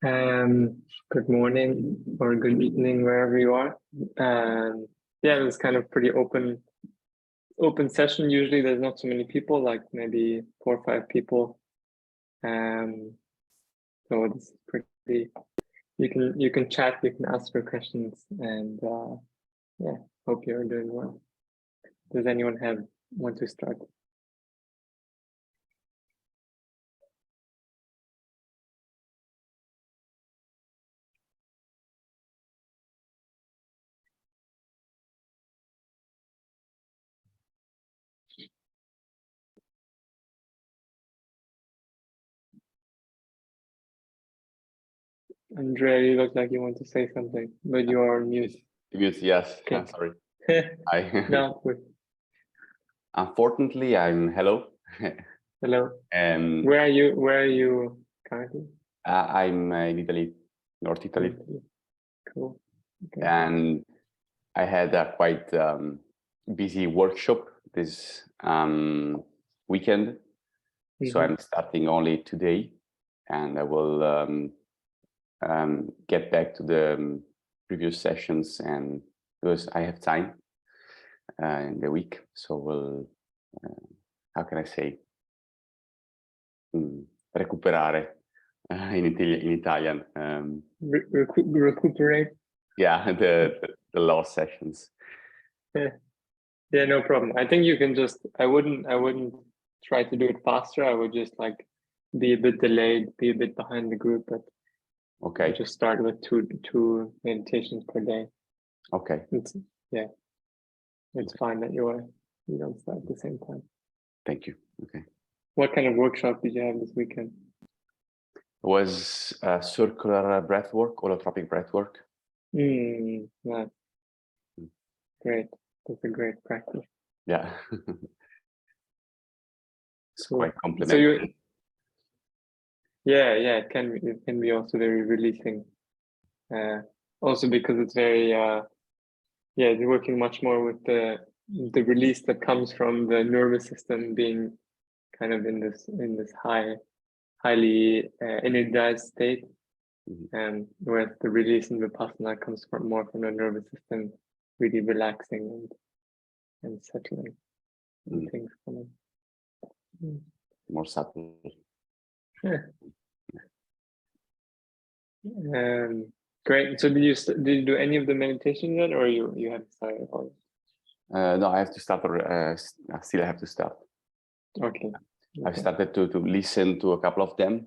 Good morning or good evening wherever you are. Yeah, it was kind of pretty open session. Usually there's not so many people, like maybe 4 or 5 people. So this is pretty. You can chat, you can ask your questions, and yeah, hope you're doing well. Does anyone want to start? Andrea, you look like you want to say something, but you are mute. Mute, yes. Okay. Sorry. No, good. Unfortunately, Hello. And Where are you currently? I'm in Italy, North Italy. Cool. Okay. And I had a quite busy workshop this weekend. So I'm starting only today, and I will get back to the previous sessions, and because I have time in the week, so we'll how can I say, recuperare in Italian. Recuperate. Yeah, the lost sessions. Yeah, no problem. I think you can just. I wouldn't try to do it faster. I would just like be a bit delayed, be a bit behind the group, but okay, just start with two meditations per day. Okay. It's fine that you don't start at the same time. Thank you. Okay. What kind of workshop did you have this weekend? It was circular breathwork, holotropic breathwork. Nice. Great. That's a great practice. Yeah. It's cool. quite complimentary. So yeah, it can be also very releasing. Also because it's very it's working much more with the release that comes from the nervous system being kind of in this highly energized state. Whereas the release in Vipassana comes more from the nervous system really relaxing and settling and things coming. More subtle. Great. So did you do any of the meditation yet, or you haven't started all? No, I have to start. Still, I have to start. Okay. I've started to listen to a couple of them,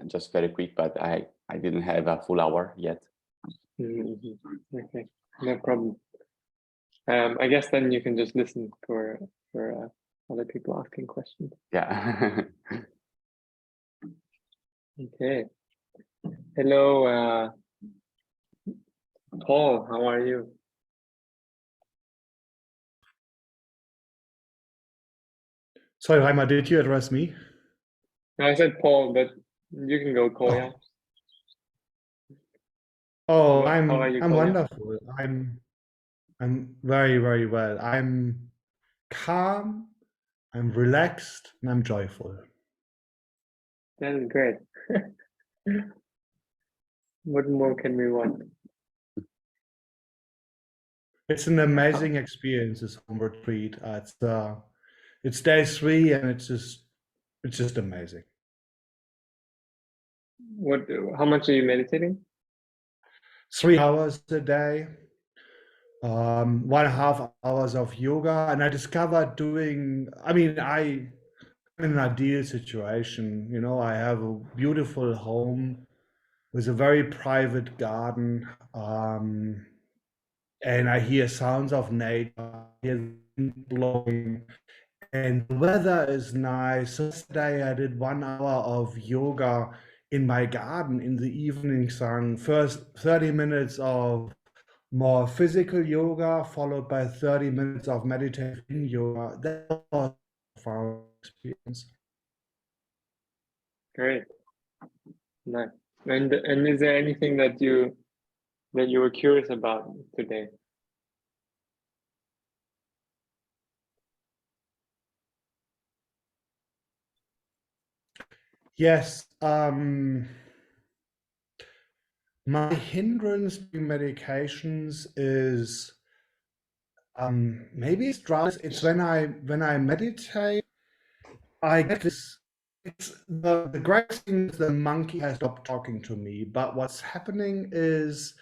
just very quick, but I didn't have a full hour yet. Okay, no problem. I guess then you can just listen for other people asking questions. Yeah. Okay. Hello, Paul. How are you? Sorry, Reimer, did you address me? No, I said Paul, but you can go Kolya. Oh, How are you, I'm Kolya? wonderful. I'm very, very well. I'm calm, I'm relaxed, and I'm joyful. That is great. What more can we want? It's an amazing experience, this home retreat. It's day 3, and it's just amazing. How much are you meditating? 3 hours a day, 1.5 hours of yoga, and I discovered I'm in an ideal situation. You know, I have a beautiful home with a very private garden, and I hear sounds of nature, I hear the wind blowing, and the weather is nice. So yesterday I did 1 hour of yoga in my garden in the evening sun. First 30 minutes of more physical yoga, followed by 30 minutes of meditative yoga. That was a profound experience. Great. Nice. And is there anything that you were curious about today? Yes. my hindrance to medications is maybe it's drowsiness. It's when I meditate, I get this. It's the great thing is the monkey has stopped talking to me, but what's happening is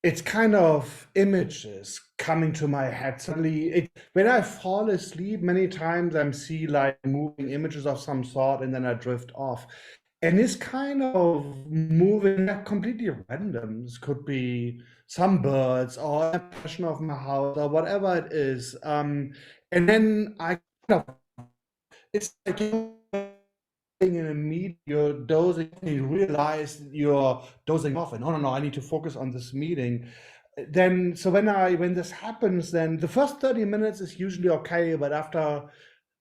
it's kind of images coming to my head suddenly. When I fall asleep, many times I'm see like moving images of some sort, and then I drift off. And it's kind of moving completely random. This could be some birds or a portion of my house or whatever it is. And then I kind of, it's like in a meeting, you're dozing, and you realize you're dozing off, and oh no, I need to focus on this meeting. Then, so when this happens, then the first 30 minutes is usually okay, but after,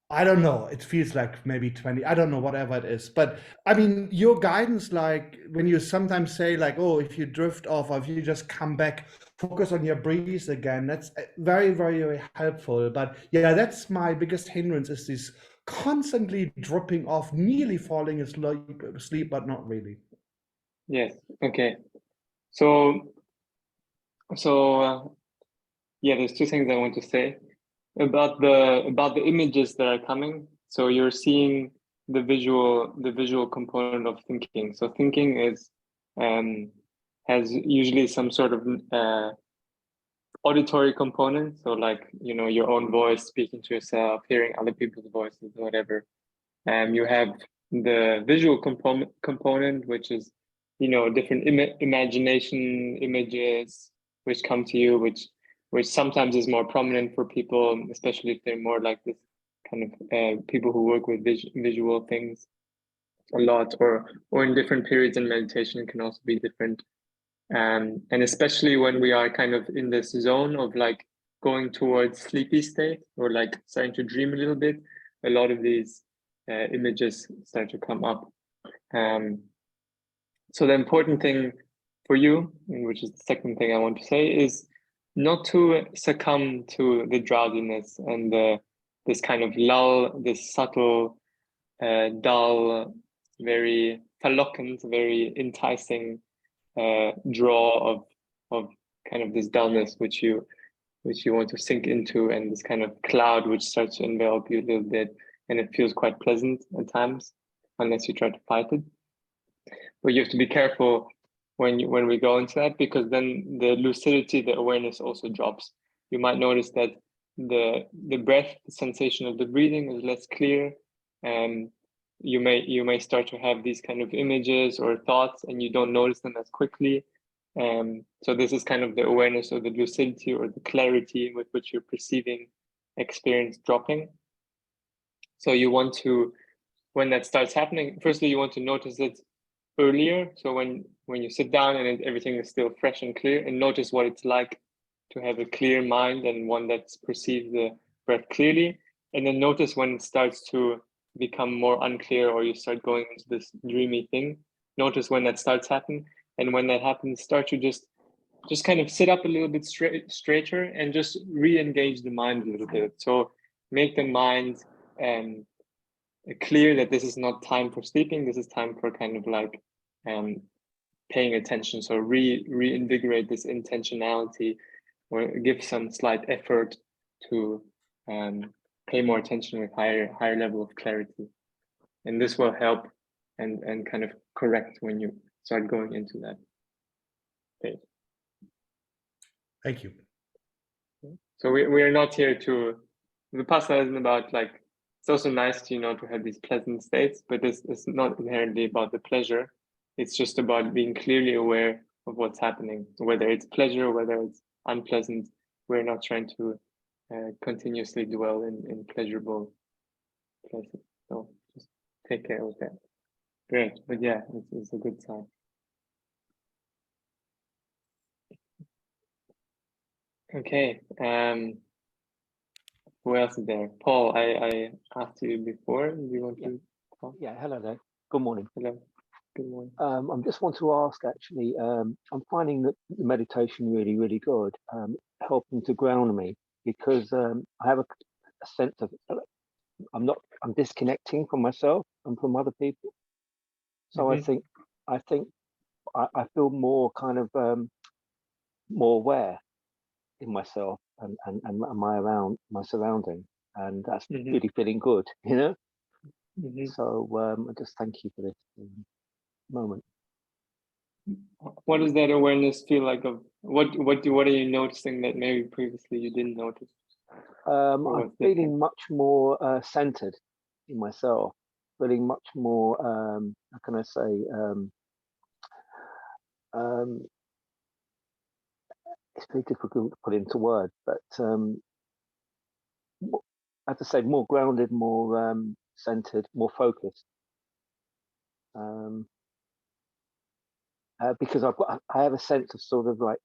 I don't know, it feels like maybe 20, I don't know, whatever it is. But I mean, your guidance, like when you sometimes say like, oh, if you drift off or if you just come back, focus on your breath again, that's very, very, very helpful. But yeah, that's my biggest hindrance, is this constantly dropping off, nearly falling asleep, but not really. Yes. Okay. So yeah, there's two things I want to say about the images that are coming. So you're seeing the visual component of thinking. So thinking is has usually some sort of auditory component. So like, you know, your own voice, speaking to yourself, hearing other people's voices, whatever. You have the visual component, which is, you know, different imagination images which come to you, which sometimes is more prominent for people, especially if they're more like this kind of people who work with visual things a lot, or in different periods in meditation. It can also be different. And especially when we are kind of in this zone of like going towards sleepy state, or like starting to dream a little bit, a lot of these images start to come up. So the important thing for you, which is the second thing I want to say, is not to succumb to the drowsiness and this kind of lull, this subtle, dull, very verlockend, very enticing draw of kind of this dullness which you want to sink into, and this kind of cloud which starts to envelop you a little bit, and it feels quite pleasant at times unless you try to fight it. But you have to be careful when we go into that, because then the lucidity, the awareness also drops. You might notice that the breath, the sensation of the breathing is less clear, and you may start to have these kind of images or thoughts, and you don't notice them as quickly. So this is kind of the awareness, or the lucidity, or the clarity with which you're perceiving experience dropping. So you want to, when that starts happening, firstly, you want to notice it earlier. So when you sit down and everything is still fresh and clear, and notice what it's like to have a clear mind and one that's perceived the breath clearly. And then notice when it starts to become more unclear, or you start going into this dreamy thing. Notice when that starts happening. And when that happens, start to just kind of sit up a little bit straighter and just re-engage the mind a little bit. So make the mind clear that this is not time for sleeping. This is time for kind of like paying attention. So reinvigorate this intentionality, or give some slight effort to pay more attention with higher level of clarity. And this will help and kind of correct when you start going into that phase. Thank you. So we are not here to, Vipassana isn't about like, it's also nice to, you know, to have these pleasant states, but this is not inherently about the pleasure. It's just about being clearly aware of what's happening, whether it's pleasure, whether it's unpleasant. We're not trying to continuously dwell in pleasurable places. So just take care with that. Great, but yeah, it's a good sign. Okay, who else is there? Paul, I asked you before. Do you want to talk? Yeah, hello there. Good morning. Hello. Good morning. I just want to ask, actually, I'm finding that the meditation really, really good, helping to ground me, because I have a sense of I'm disconnecting from myself and from other people. So I think I feel more kind of more aware in myself and my surrounding, and that's really feeling good, you know. So I just thank you for this moment. What does that awareness feel like? Of what are you noticing that maybe previously you didn't notice? I'm feeling much more centered in myself, feeling much more how can I say it's very difficult to put into words, but I have to say more grounded, more centered, more focused. Because I have a sense of sort of like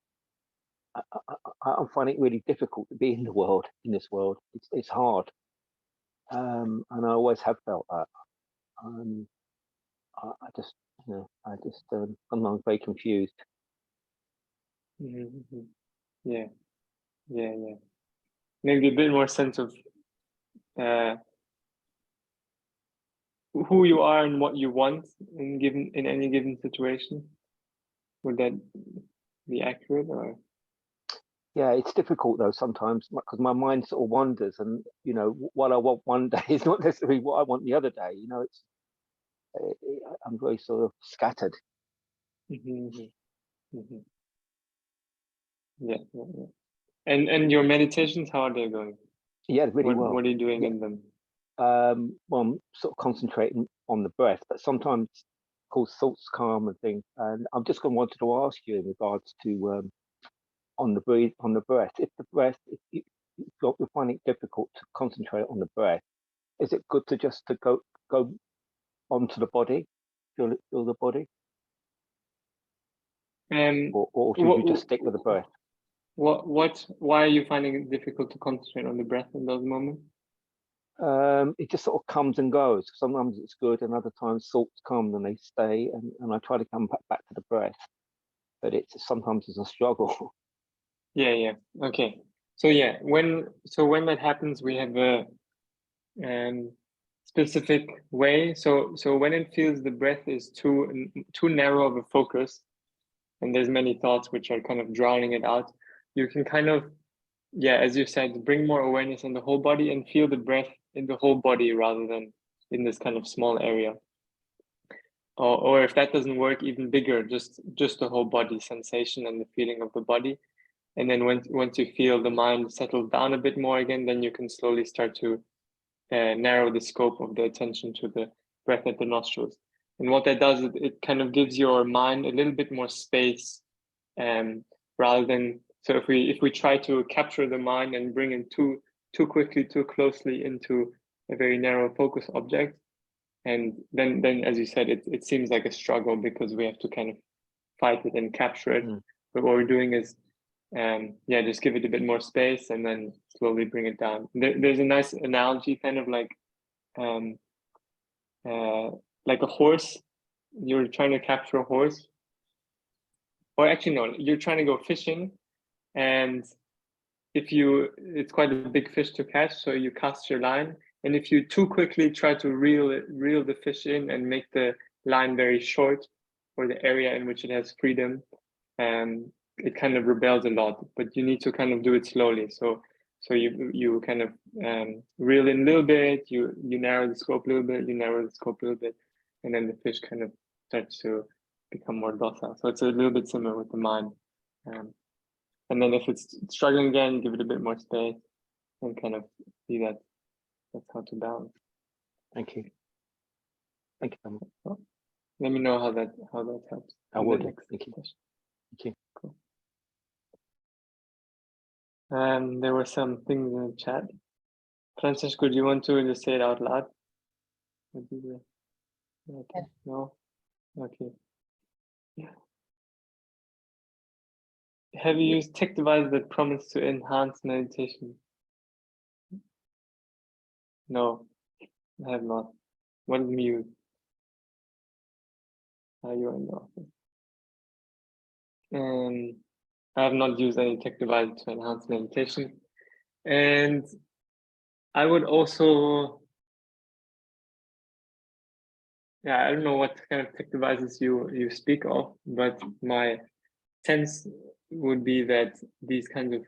I'm finding it really difficult to be in the world, in this world. It's hard, and I always have felt that. I just, you know, I'm very confused. Yeah. Maybe a bit more sense of who you are and what you want in any given situation. Would that be accurate, or? Yeah, it's difficult though sometimes because my mind sort of wanders, and you know what I want one day is not necessarily what I want the other day. You know, I'm very sort of scattered. Yeah. And your meditations, how are they going? Yeah, really well. What are you doing in them? Well, I'm sort of concentrating on the breath, but sometimes, of course, thoughts calm and things. And I'm just going to wanted to ask you in regards to on the breath. If you're finding it difficult to concentrate on the breath, is it good to just go onto the body, feel the body, or should you just stick with the breath? Why are you finding it difficult to concentrate on the breath in those moments? It just sort of comes and goes. Sometimes it's good, and other times thoughts come and they stay, and I try to come back to the breath, but sometimes it's a struggle. Yeah. Okay. So yeah, when that happens, we have a specific way. So when it feels the breath is too narrow of a focus, and there's many thoughts which are kind of drowning it out, you can kind of, yeah, as you said, bring more awareness in the whole body and feel the breath in the whole body rather than in this kind of small area. Or if that doesn't work, even bigger, just the whole body sensation and the feeling of the body. And then once you feel the mind settle down a bit more again, then you can slowly start to narrow the scope of the attention to the breath at the nostrils. And what that does, it kind of gives your mind a little bit more space, rather than, so if we try to capture the mind and bring it too quickly, too closely into a very narrow focus object, and then as you said, it seems like a struggle because we have to kind of fight it and capture it. But what we're doing is just give it a bit more space and then slowly bring it down. There's a nice analogy, kind of like a horse. You're trying to capture a horse, or actually no, you're trying to go fishing, and it's quite a big fish to catch, so you cast your line, and if you too quickly try to reel the fish in and make the line very short, or the area in which it has freedom, it kind of rebels a lot. But you need to kind of do it slowly. So you kind of reel in a little bit, you narrow the scope a little bit, you narrow the scope a little bit, and then the fish kind of starts to become more docile. So it's a little bit similar with the mind. And then if it's struggling again, give it a bit more space and kind of see that that's how to balance. Thank you. Thank you. Well, let me know how that helps. I will do. Thank you. Thank you. Cool. There were some things in the chat. Francesco, do you want to just say it out loud? Okay. No? Okay. Yeah. Have you used tech devices that promise to enhance meditation? No, I have not. What is Muse? Are you in the office? And I have not used any tech device to enhance meditation. And I would also yeah, I don't know what kind of tech devices you speak of, but my sense would be that these kinds of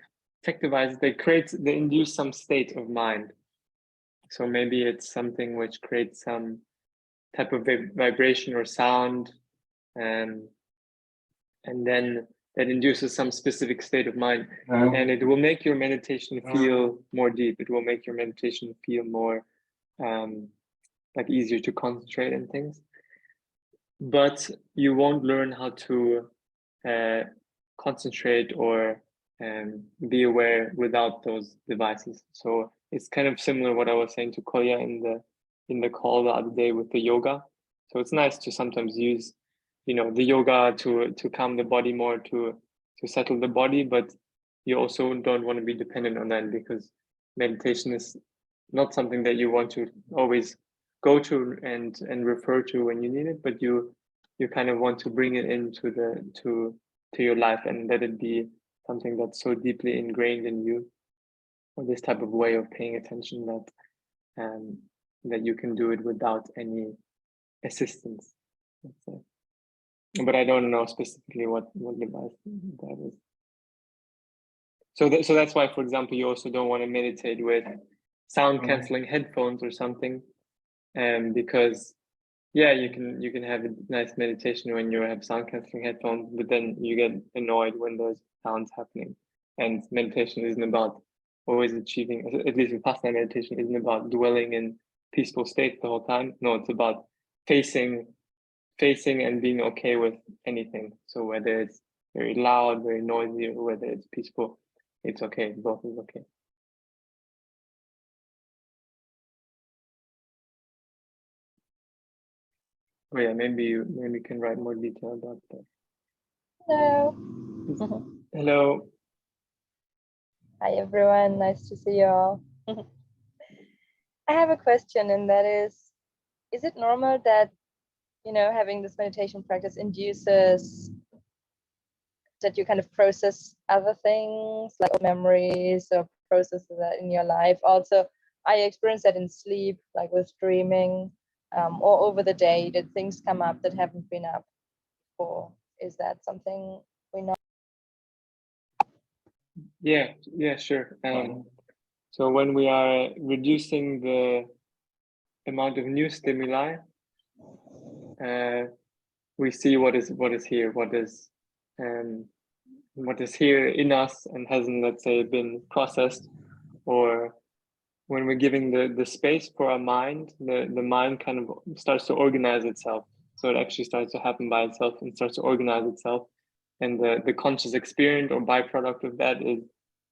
tech devices, they induce some state of mind. So maybe it's something which creates some type of vibration or sound, and then that induces some specific state of mind, and it will make your meditation feel more deep. It will make your meditation feel more like easier to concentrate and things. But you won't learn how to concentrate or be aware without those devices. So it's kind of similar what I was saying to Kolya in the call the other day with the yoga. So it's nice to sometimes use, the yoga to calm the body more, to settle the body, but you also don't want to be dependent on that, because meditation is not something that you want to always go to and refer to when you need it, but you kind of want to bring it into to your life, and let it be something that's so deeply ingrained in you, or this type of way of paying attention, that you can do it without any assistance, let's say. But I don't know specifically what device that is. So that's why, for example, you also don't want to meditate with sound canceling headphones or something, because you can have a nice meditation when you have sound canceling headphones, but then you get annoyed when there's sounds happening. And meditation isn't about always achieving, at least Vipassana meditation isn't about dwelling in peaceful states the whole time. No, it's about facing and being okay with anything. So whether it's very loud, very noisy, or whether it's peaceful, it's okay. Both is okay. Oh yeah, maybe you can write more detail about that. Hello. Hello. Hi everyone, nice to see you all. I have a question, and that is it normal that, having this meditation practice induces that you kind of process other things like memories or processes that in your life? Also, I experience that in sleep, like with dreaming, or over the day, that things come up that haven't been up before. Is that something we know? Yeah, sure. So when we are reducing the amount of new stimuli, we see what is here, what is here in us and hasn't, let's say, been processed. Or when we're giving the space for our mind, the mind kind of starts to organize itself. So it actually starts to happen by itself and starts to organize itself. And the conscious experience or byproduct of that is,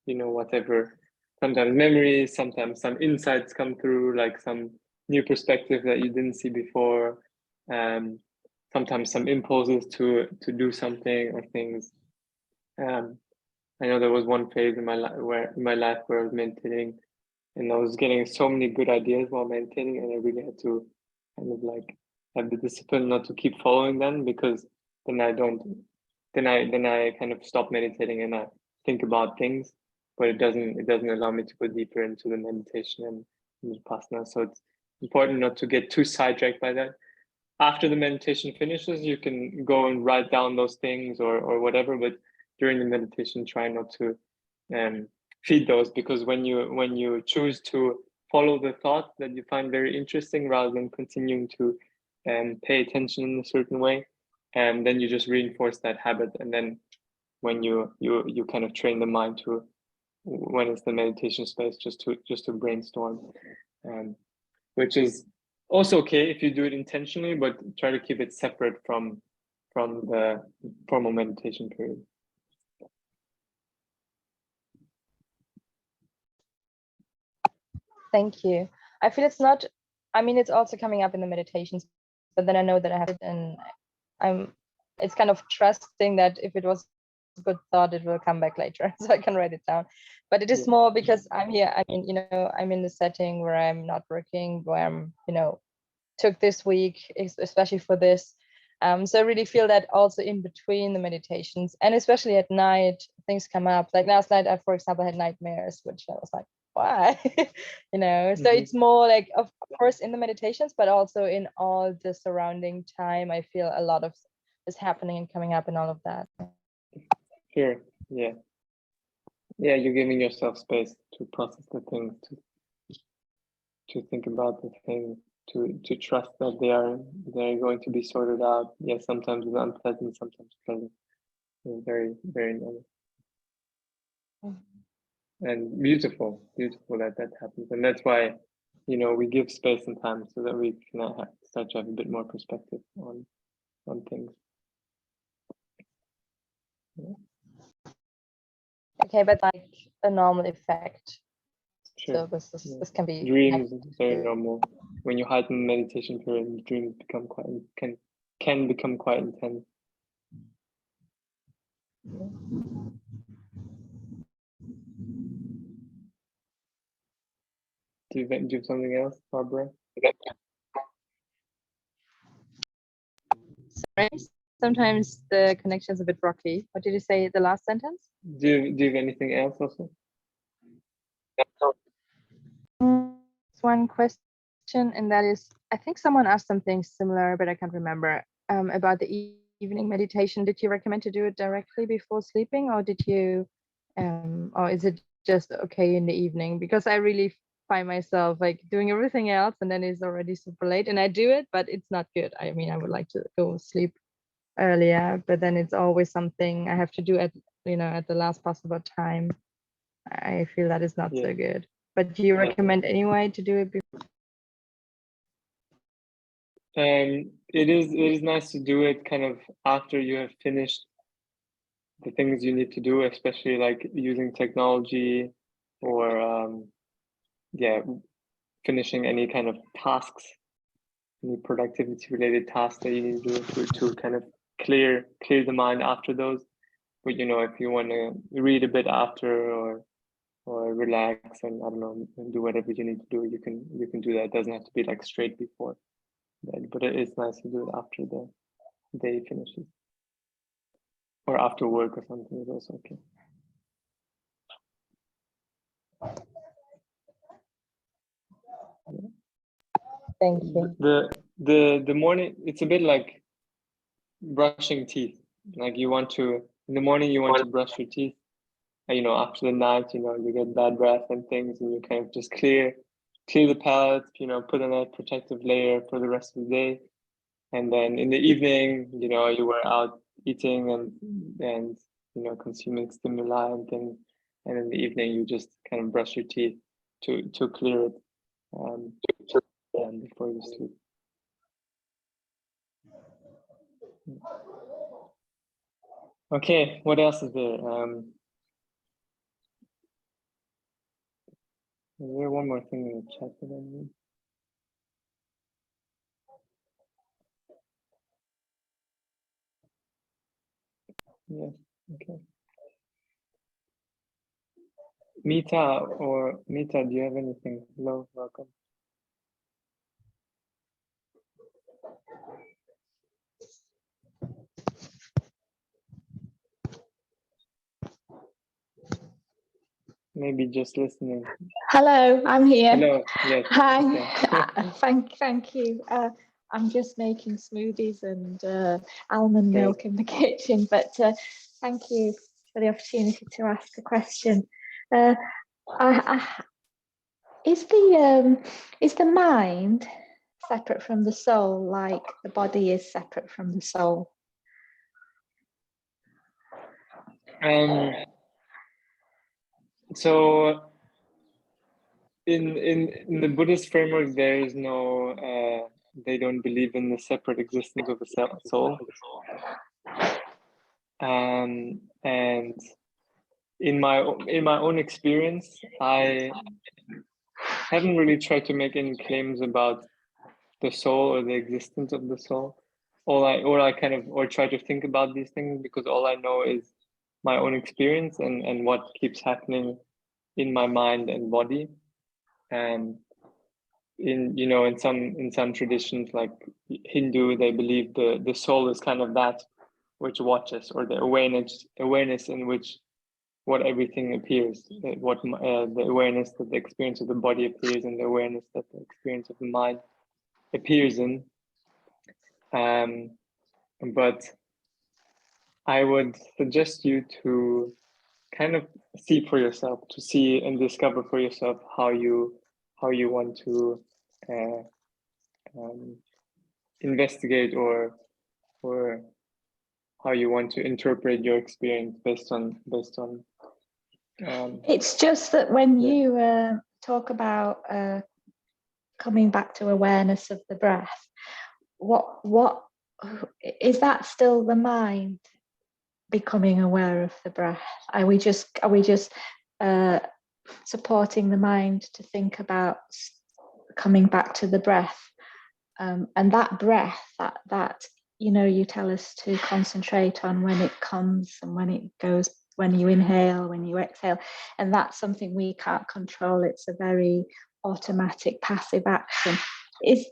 whatever, sometimes memories, sometimes some insights come through, like some new perspective that you didn't see before, sometimes some impulses to do something or things. I know there was one phase in my life where I was meditating, and I was getting so many good ideas while meditating, and I really had to kind of like have the discipline not to keep following them, because then I kind of stop meditating and I think about things, but it doesn't allow me to go deeper into the meditation and Vipassana. So it's important not to get too sidetracked by that. After the meditation finishes, you can go and write down those things or whatever, but during the meditation, try not to feed those, because when you choose to follow the thought that you find very interesting rather than continuing to pay attention in a certain way, and then you just reinforce that habit. And then when you kind of train the mind to, when it's the meditation space, just to brainstorm, which is also okay if you do it intentionally, but try to keep it separate from the formal meditation period. Thank you. I feel it's not, it's also coming up in the meditations, but then I know that I have it, and it's kind of trusting that if it was a good thought, it will come back later, so I can write it down. But it is more because I'm here, I'm in the setting where I'm not working, where I'm, took this week, especially for this. So I really feel that also in between the meditations, and especially at night, things come up. Like last night, I, for example, had nightmares, which I was like, why? You know, so it's more like, of course, in the meditations, but also in all the surrounding time, I feel a lot of is happening and coming up and all of that. Sure. Yeah. Yeah, you're giving yourself space to process the things, to think about the things, to trust that they're going to be sorted out. Yeah, sometimes it's unpleasant, sometimes pleasant. It's very, very normal. And beautiful that happens. And that's why, you know, we give space and time so that we can start to have a bit more perspective on things. Yeah. Okay, but like a normal effect. Sure. So this can be dreams is very normal. When you heighten meditation period, dreams become quite can become quite intense. Do you have something else, Barbara? Sorry, sometimes the connection is a bit rocky. What did you say? The last sentence? Do you have anything else also? One question, and that is, I think someone asked something similar, but I can't remember, about the evening meditation. Did you recommend to do it directly before sleeping, or did you, or is it just okay in the evening? Because I really find myself like doing everything else, and then it's already super late, and I do it, but it's not good. I mean, I would like to go sleep earlier, but then it's always something I have to do at, you know, at the last possible time. I feel that is not so good. But do you recommend anyway to do it before? It is nice to do it kind of after you have finished the things you need to do, especially like using technology or finishing any kind of tasks, any productivity related tasks that you need to do to kind of clear the mind after those. But you know, if you want to read a bit after or relax and I don't know, and do whatever you need to do, you can do that. It doesn't have to be like straight before bed, but it is nice to do it after the day finishes or after work or something is also okay. Yeah. Thank you. The morning, it's a bit like brushing teeth. Like you want to, in the morning, you want to brush your teeth. And, you know, after the night, you know, you get bad breath and things, and you kind of just clear the palate, you know, put on a protective layer for the rest of the day. And then in the evening, you know, you were out eating and you know, consuming stimuli and things. And in the evening, you just kind of brush your teeth to clear it before you sleep. Okay, what else is there? Is there one more thing in the chat that I need? Yes, okay. Mita, do you have anything? Hello, welcome. Maybe just listening. Hello, I'm here. Hello, yes. Hi, Okay. thank you. I'm just making smoothies and almond milk in the kitchen, but thank you for the opportunity to ask a question. Is the mind separate from the soul, like the body is separate from the soul? So in the Buddhist framework, there is no they don't believe in the separate existence of a soul. And in my own experience, I haven't really tried to make any claims about the soul or the existence of the soul. I kind of try to think about these things, because all I know is my own experience and what keeps happening in my mind and body. And in some traditions like Hindu, they believe the soul is kind of that which watches, or the awareness in which what everything appears, what the awareness that the experience of the body appears, and the awareness that the experience of the mind appears in. But I would suggest you to kind of see for yourself, to see and discover for yourself how you want to investigate or how you want to interpret your experience based on it's just that when you talk about coming back to awareness of the breath, what is that still the mind becoming aware of the breath? Are we just supporting the mind to think about coming back to the breath? And that breath, that you tell us to concentrate on when it comes and when it goes, when you inhale, when you exhale, and that's something we can't control. It's a very automatic passive action. Is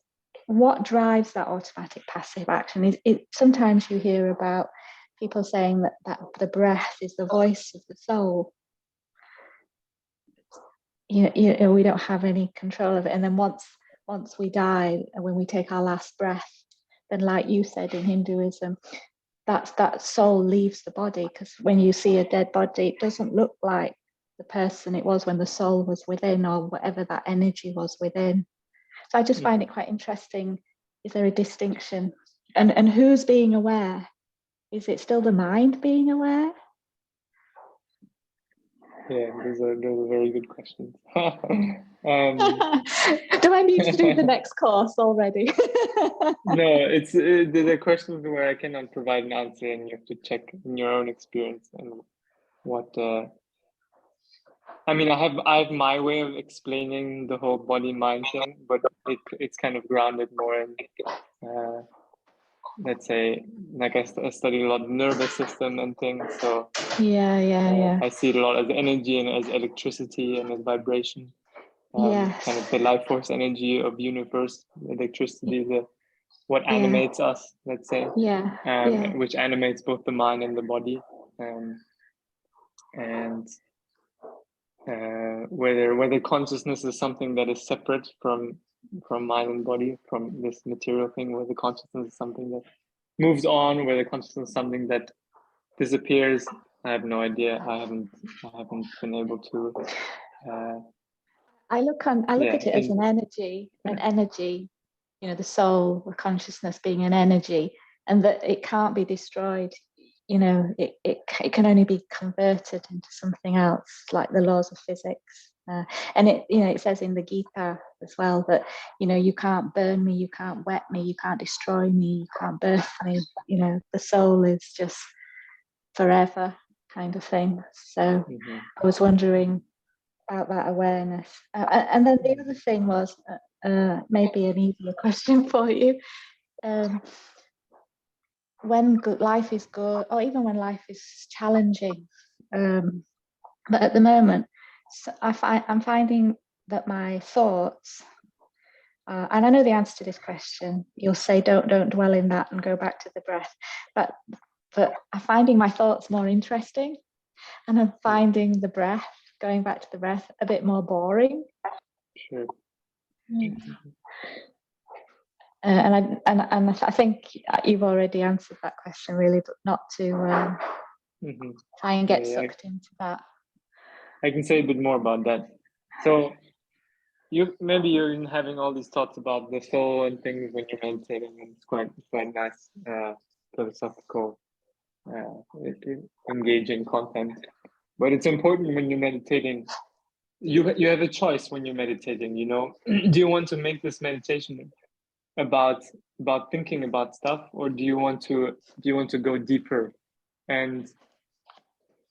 what drives that automatic passive action? Is it sometimes you hear about people saying that the breath is the voice of the soul. We don't have any control of it, and then once we die, and when we take our last breath, then, like you said in Hinduism, that soul leaves the body, because when you see a dead body, it doesn't look like the person it was when the soul was within, or whatever that energy was within. So I just find it quite interesting. Is there a distinction? And who's being aware? Is it still the mind being aware? Yeah, those are very good questions. Do I need to do the next course already? No, it's the questions where I cannot provide an answer, and you have to check in your own experience and what. I mean, I have my way of explaining the whole body mind thing, but it's kind of grounded more in, let's say, like I studied a lot of nervous system and things, so yeah. I see it a lot as energy and as electricity and as vibration. Yes. Kind of the life force energy of universe, electricity, what animates us, let's say, which animates both the mind and the body, and whether consciousness is something that is separate from mind and body, from this material thing, whether consciousness is something that moves on, whether consciousness is something that disappears, I have no idea. I haven't been able to. I look at it as an energy, the soul, the consciousness being an energy, and that it can't be destroyed. It can only be converted into something else, like the laws of physics. And it says in the Gita as well that you can't burn me, you can't wet me, you can't destroy me, you can't birth me. The soul is just forever, kind of thing. So I was wondering about that awareness. And then the other thing was maybe an easier question for you. When life is good, or even when life is challenging, but at the moment, I'm finding that my thoughts, and I know the answer to this question, you'll say don't dwell in that and go back to the breath, but I'm finding my thoughts more interesting, and I'm finding the breath, going back to the breath, a bit more boring. Sure. And I think you've already answered that question, really, but not to try and get sucked into that. I can say a bit more about that. So you're having all these thoughts about the soul and things when you're meditating, and it's quite nice, philosophical, engaging content. But it's important when you're meditating. You have a choice when you're meditating. Do you want to make this meditation about thinking about stuff, or do you want to go deeper? And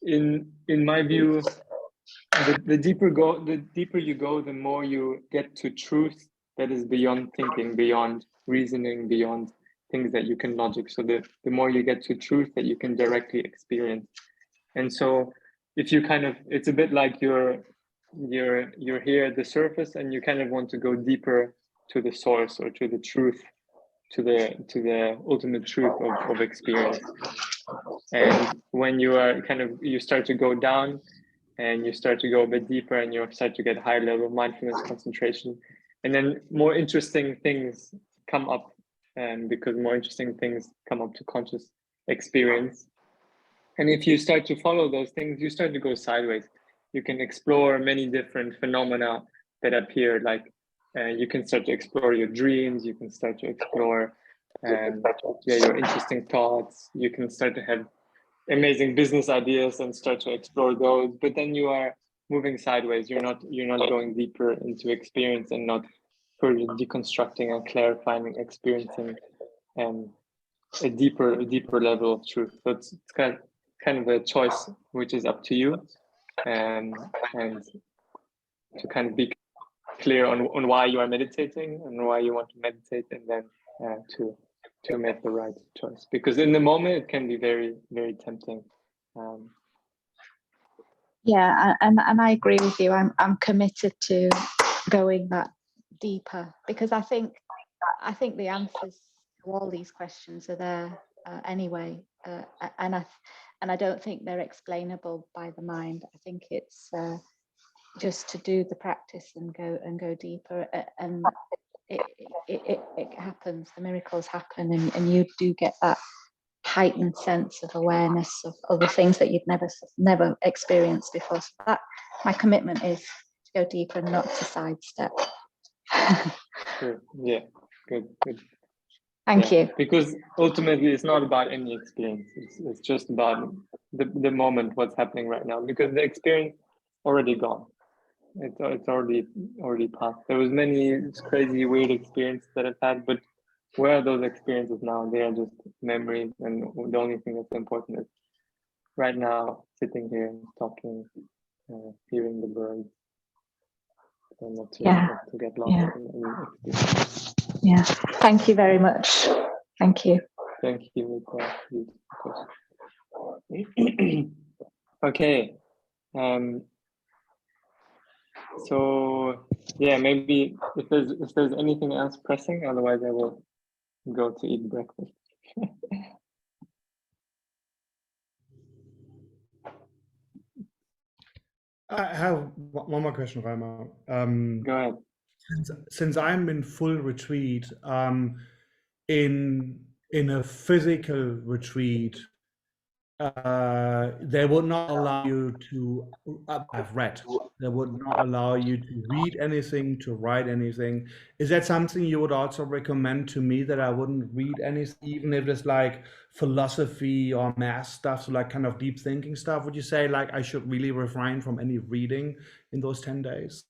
in my view, the deeper you go, the more you get to truth that is beyond thinking, beyond reasoning, beyond things that you can logic. So the more you get to truth that you can directly experience. And so if you it's a bit like you're here at the surface, and you kind of want to go deeper to the source, or to the truth, to the ultimate truth of experience. And when you start to go down, and you start to go a bit deeper, and you start to get higher level mindfulness, concentration, and then more interesting things come up, and because more interesting things come up to conscious experience. And if you start to follow those things, you start to go sideways. You can explore many different phenomena that appear, like you can start to explore your dreams, you can start to explore your interesting thoughts, you can start to have amazing business ideas and start to explore those, but then you are moving sideways. You're not going deeper into experience and not further deconstructing and clarifying and experiencing a deeper level of truth. So it's kind of a choice which is up to you, and to kind of be clear on why you are meditating and why you want to meditate, and then to make the right choice, because in the moment it can be very, very tempting. Yeah, and I agree with you. I'm committed to going that deeper, because I think the answers to all these questions are there anyway, and I don't think they're explainable by the mind. I think it's just to do the practice and go deeper, and it happens. The miracles happen, and you do get that heightened sense of awareness of other things that you've never experienced before. So that my commitment is to go deeper and not to sidestep. Sure. Yeah, good. Thank you. Because ultimately it's not about any experience. It's just about the moment, what's happening right now, because the experience already gone. It's already passed. There was many crazy, weird experiences that I've had, but where are those experiences now? They are just memories, and the only thing that's important is right now, sitting here and talking, hearing the birds, and not to get lost in any experience. Yeah. Thank you very much. Thank you. Thank you, Mika. Okay. So yeah, maybe if there's anything else pressing, otherwise I will go to eat breakfast. I have one more question, Reimer. Go ahead. Since I'm in full retreat, in a physical retreat, they would not allow you to. I've read. They would not allow you to read anything, to write anything. Is that something you would also recommend to me, that I wouldn't read anything, even if it's like philosophy or math stuff, so like kind of deep thinking stuff? Would you say like I should really refrain from any reading in those 10 days?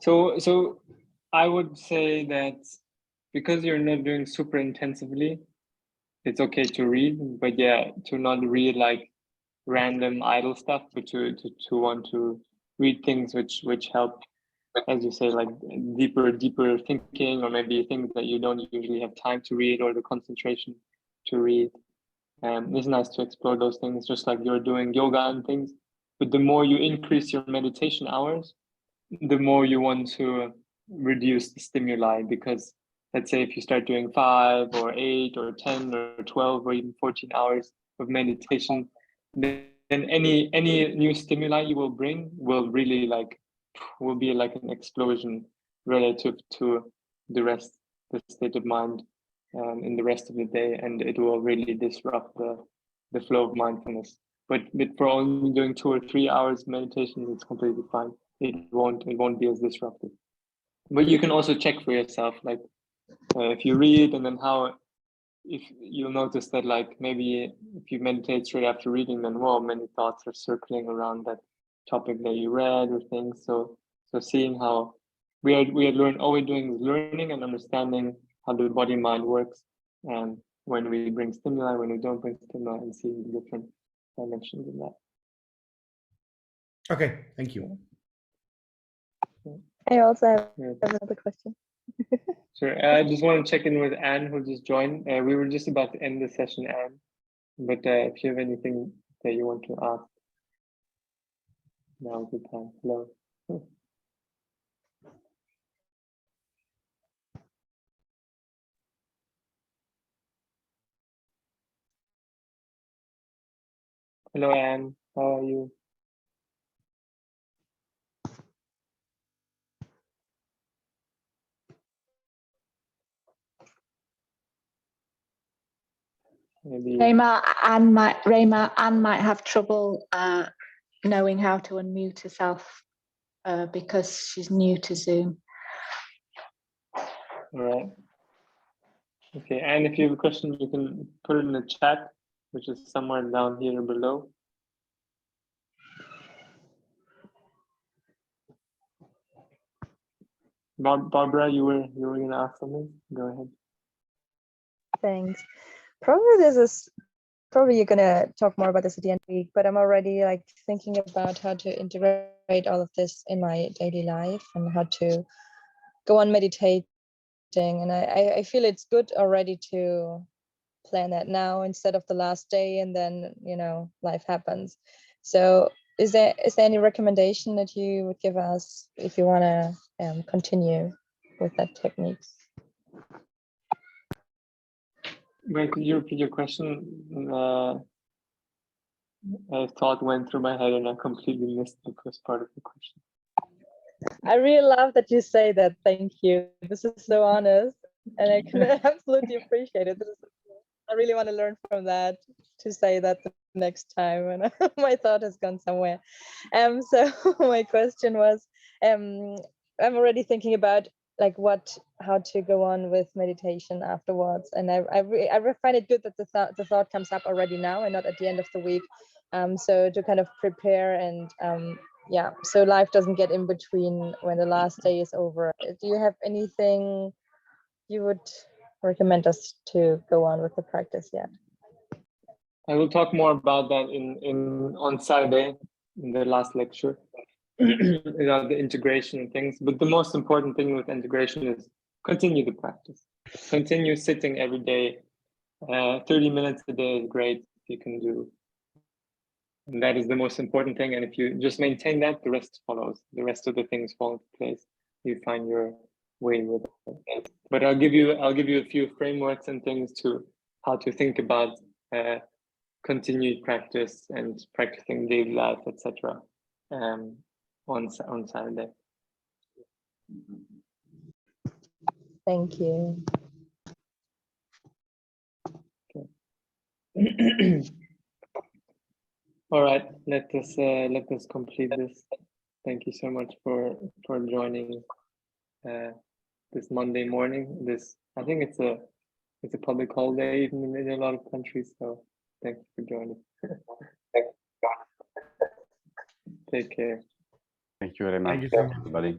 So I would say that because you're not doing super intensively, it's okay to read, but yeah, to not read like random idle stuff, but to want to read things which help, as you say, like deeper thinking, or maybe things that you don't usually have time to read, or the concentration to read. It's nice to explore those things, just like you're doing yoga and things. But the more you increase your meditation hours, the more you want to reduce the stimuli, because let's say if you start doing 5 or 8 or 10 or 12 or even 14 hours of meditation, then any new stimuli you will bring will really will be like an explosion relative to the state of mind in the rest of the day, and it will really disrupt the flow of mindfulness. But for only doing 2 or 3 hours meditation, it's completely fine. It won't be as disruptive. But you can also check for yourself, like if you read, and then if you'll notice that like maybe if you meditate straight after reading, then many thoughts are circling around that topic that you read or things. So seeing how all we're doing is learning and understanding how the body mind works, and when we bring stimuli, when we don't bring stimuli, and seeing the different dimensions in that. Okay, thank you. I also have another question. Sure. I just want to check in with Anne, who just joined. We were just about to end the session, Anne, but if you have anything that you want to ask, now's the time. Hello. Hello, Anne. How are you? Maybe. Anne might have trouble knowing how to unmute herself because she's new to Zoom. All right. Okay, and if you have a question, you can put it in the chat, which is somewhere down here below. Barbara, you were gonna ask something. Go ahead. Thanks. Probably you're gonna talk more about this at the end of the week, but I'm already like thinking about how to integrate all of this in my daily life and how to go on meditating. And I feel it's good already to plan that now instead of the last day, and then life happens. So is there any recommendation that you would give us if you want to continue with that technique? Wait, could you repeat your question? A thought went through my head and I completely missed the first part of the question. I really love that you say that. Thank you. This is so honest, and I can absolutely appreciate it. I really want to learn from that, to say that the next time when my thought has gone somewhere. So my question was, I'm already thinking about like how to go on with meditation afterwards, and I find it good that the thought comes up already now and not at the end of the week. So to kind of prepare and yeah, so life doesn't get in between when the last day is over. Do you have anything you would recommend us to go on with the practice yet? I will talk more about that on Saturday in the last lecture about the integration and things. But the most important thing with integration is continue the practice. Continue sitting every day. 30 minutes a day is great if you can do. And that is the most important thing. And if you just maintain that, the rest follows. The rest of the things fall into place. You find your way with it. But I'll give you a few frameworks and things to how to think about continued practice and practicing daily life, etc. On Saturday. Thank you. Okay. All right, let us complete this. Thank you so much for joining this Monday morning. I think it's a public holiday even in a lot of countries. So thank you for joining. Take care. Thank you very much, Thank you so much. everybody.